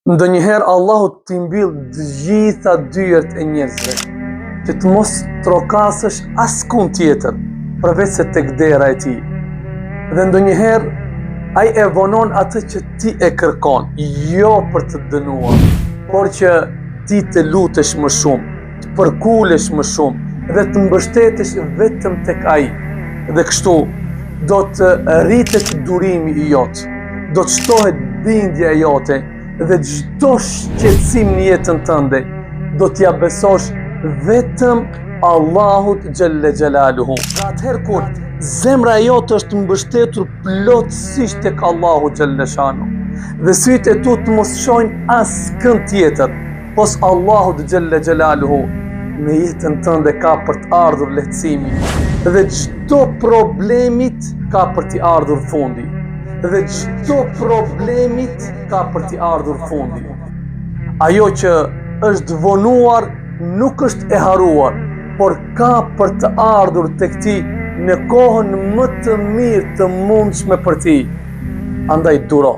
Ndonjëherë Allahu t'i mbyll të gjitha dyert e njerëzve, që të mos trokasësh askund tjetër, përveç se tek dera e tij. Dhe ndonjëherë ai e vonon atë që ti e kërkon, jo për të dënuar, por që ti të lutesh më shumë, të përkulesh më shumë dhe të mbështetesh vetëm tek ai. Dhe kështu do të rritet durimi i jot, do të shtohet bindja jote dhe çdo shqetësim në jetën tënde do t'ja besosh vetëm Allahut xhelle xhelaluhu. Dhe atëherë kur zemra jote është mbështetur plotësisht tek Allahu xhelle shanu dhe sytë e tu të mos shohin askënd tjetër pos Allahut xhelle xhelaluhu, në jetën tënde ka për të ardhur lehtësimi dhe çdo problemit ka për t'i ardhur fundi. Dhe çdo problemit ka për t'i ardhur fundi. Ajo që është vonuar nuk është e haruar, por ka për të ardhur tek ti në kohën më të mirë të mundshme për ti. Andaj duro.